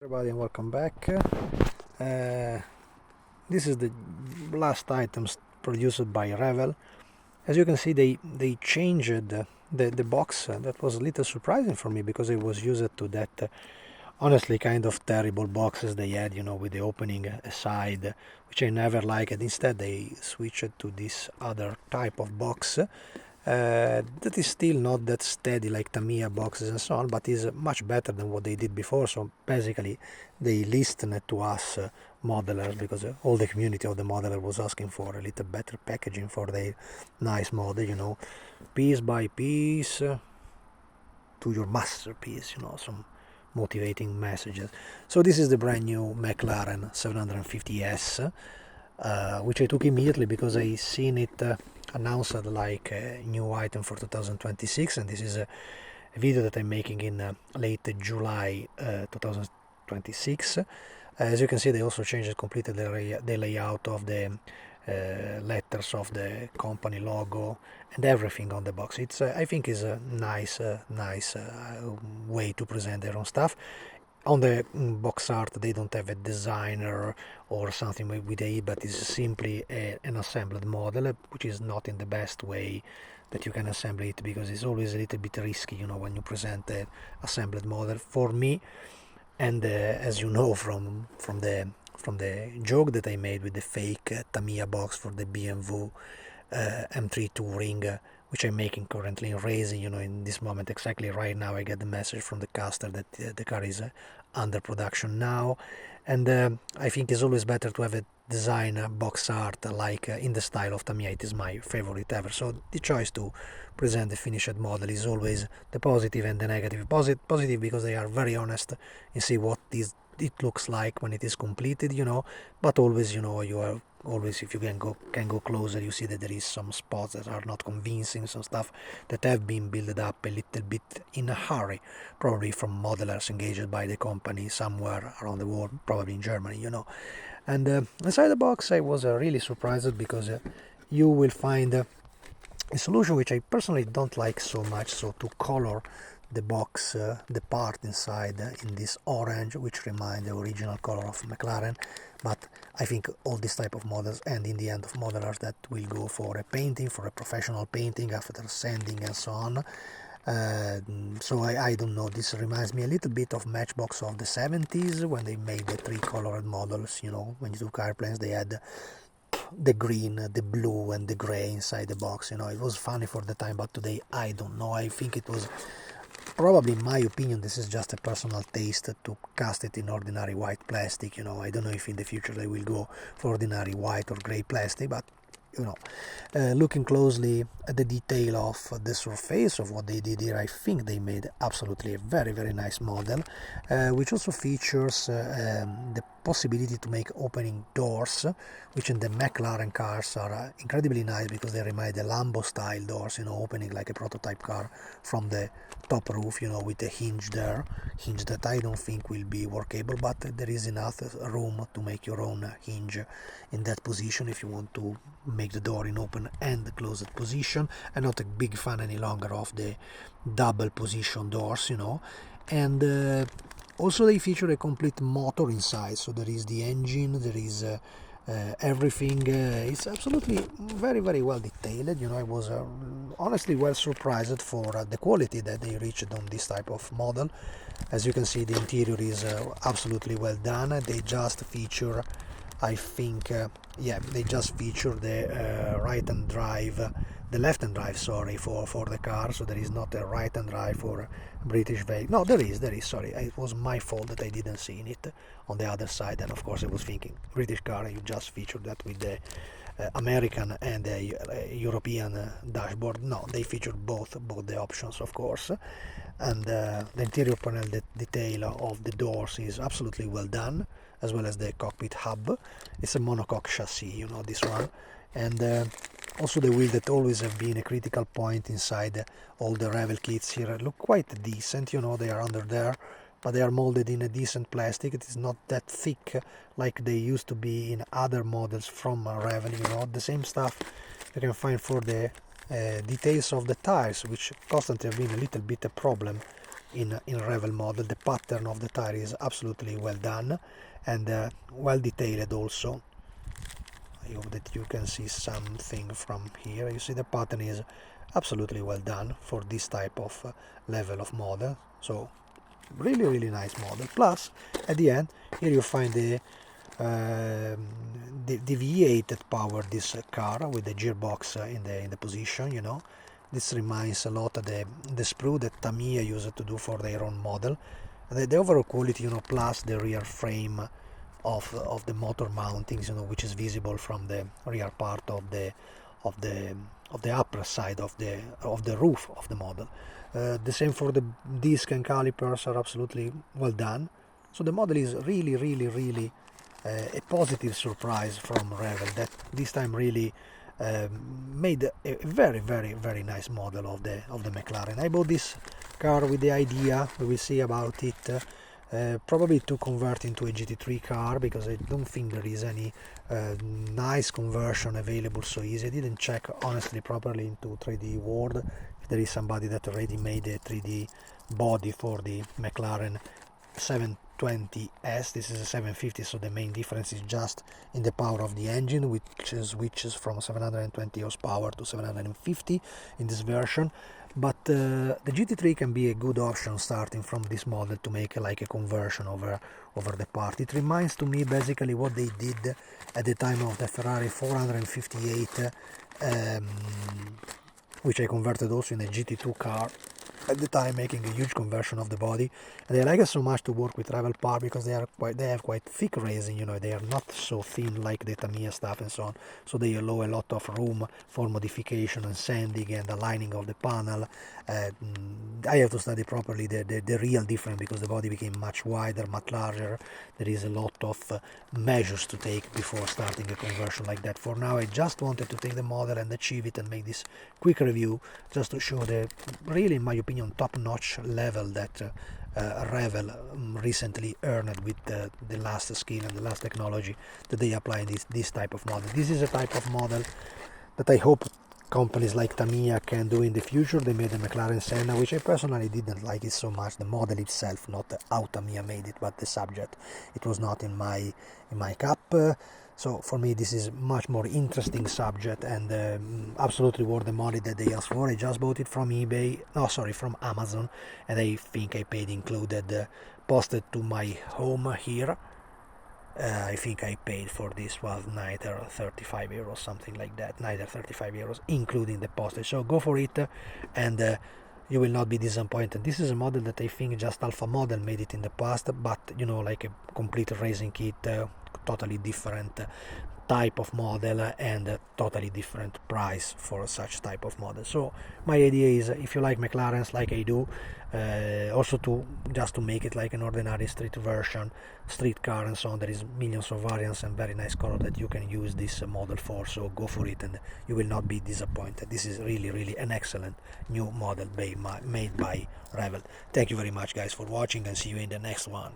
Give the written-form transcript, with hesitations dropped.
Everybody and welcome back. This is the last items produced by Revell. As you can see, they changed the box. That was a little surprising for me because it was used to that honestly kind of terrible boxes they had, with the opening aside, which I never liked. Instead they switched to this other type of box that is still not that steady like Tamiya boxes and so on, but is much better than what they did before. So basically they listened to us modelers, because all the community of the modeler was asking for a little better packaging for their nice model, piece by piece to your masterpiece, some motivating messages. So this is the brand new McLaren 750S, which I took immediately because I seen it announced like a new item for 2026, and this is a video that I'm making in late July 2026. As you can see, they also changed completely the layout of the letters of the company logo and everything on the box. It's I think is a nice way to present their own stuff. On the box art they don't have a designer or something with a, but it's simply an assembled model, which is not in the best way that you can assemble it, because it's always a little bit risky, when you present an assembled model for me. And as you know from the joke that I made with the fake Tamiya box for the BMW M3 Touring, which I'm making currently in racing, in this moment, exactly right now, I get the message from the caster that the car is under production now. And I think it's always better to have a design box art like in the style of Tamiya. It is my favorite ever. So the choice to present the finished model is always the positive and the negative. Positive because they are very honest and see what it looks like when it is completed, but always, you are always, if you can go closer, you see that there is some spots that are not convincing, some stuff that have been built up a little bit in a hurry, probably from modelers engaged by the company somewhere around the world, probably in Germany, And inside the box I was really surprised, because you will find a solution which I personally don't like so much, so to color the box, the part inside in this orange, which reminds the original color of McLaren. But I think all this type of models, and in the end of modelers that will go for a painting, for a professional painting after sanding and so on. So I don't know, this reminds me a little bit of Matchbox of the 70s, when they made the three colored models, when you took airplanes they had the green, the blue and the gray inside the box. It was funny for the time, but today I don't know. I think it was probably, in my opinion, this is just a personal taste, to cast it in ordinary white plastic. I don't know if in the future they will go for ordinary white or gray plastic, but looking closely at the detail of the surface of what they did here, I think they made absolutely a very nice model, which also features the possibility to make opening doors, which in the McLaren cars are incredibly nice, because they remind the Lambo style doors, opening like a prototype car from the top roof, with a hinge that I don't think will be workable, but there is enough room to make your own hinge in that position if you want to make the door in open and closed position. I'm not a big fan any longer of the double position doors, and also they feature a complete motor inside, so there is the engine, there is everything. It's absolutely very well detailed. I was honestly well surprised for the quality that they reached on this type of model. As you can see, the interior is absolutely well done. They just feature, I think, they just feature the right-hand drive, the left-hand drive, sorry, for the car. So there is not a right-hand drive for British vehicle. No, there is, sorry. It was my fault that I didn't see it on the other side. And of course I was thinking, British car, you just featured that with the American and the European dashboard. No, they featured both the options, of course. And the interior panel, the detail of the doors is absolutely well done, as well as the cockpit hub. It's a monocoque chassis, this one. And also the wheel, that always have been a critical point inside all the Revell kits here, look quite decent. They are under there, but they are molded in a decent plastic. It is not that thick like they used to be in other models from Revell. The same stuff you can find for the details of the tires, which constantly have been a little bit a problem in Revell model. The pattern of the tire is absolutely well done and well detailed also. I hope that you can see something from here. You see the pattern is absolutely well done for this type of level of model. So really nice model. Plus at the end here you find the V8 that powered this car with the gearbox in the position, you know. This reminds a lot of the sprue that Tamiya used to do for their own model. The overall quality, you know, plus the rear frame of the motor mountings, you know, which is visible from the rear part of the upper side of the roof of the model. The same for the disc and calipers are absolutely well done. So the model is really a positive surprise from Revell, that this time really made a very nice model of the McLaren. I bought this car with the idea, we will see about it, probably to convert into a GT3 car, because I don't think there is any nice conversion available so easy. I didn't check honestly properly into 3D World if there is somebody that already made a 3D body for the McLaren 720S. This is a 750, so the main difference is just in the power of the engine, which switches from 720 horsepower to 750 in this version. But the GT3 can be a good option starting from this model to make like a conversion over the part. It reminds to me basically what they did at the time of the Ferrari 458, which I converted also in a GT2 car at the time, making a huge conversion of the body. And I like it so much to work with Revell Par because they have quite thick racing, you know, they are not so thin like the Tamiya stuff and so on, so they allow a lot of room for modification and sanding and aligning of the panel. I have to study properly the real difference, because the body became much wider, much larger. There is a lot of measures to take before starting a conversion like that. For now I just wanted to take the model and achieve it and make this quick review just to show the really, in my opinion, top-notch level that Revell recently earned with the last skill and the last technology that they apply in this type of model. This is a type of model that I hope companies like Tamiya can do in the future. They made the McLaren Senna, which I personally didn't like it so much, the model itself, not how Tamiya made it, but the subject. It was not in my cup. So for me this is much more interesting subject, and absolutely worth the money that they asked for. I just bought it from from Amazon, and I think I paid included, posted to my home here. I think I paid for this was neither 35 euros, something like that, neither 35 euros, including the postage. So go for it, and you will not be disappointed. This is a model that I think just Alpha Model made it in the past, but you know, like a complete racing kit, totally different type of model and a totally different price for such type of model. So my idea is, if you like McLarens like I do, also to make it like an ordinary street version, street car and so on, there is millions of variants and very nice color that you can use this model for. So go for it and you will not be disappointed. This is really an excellent new model made by Revell. Thank you very much guys for watching, and see you in the next one.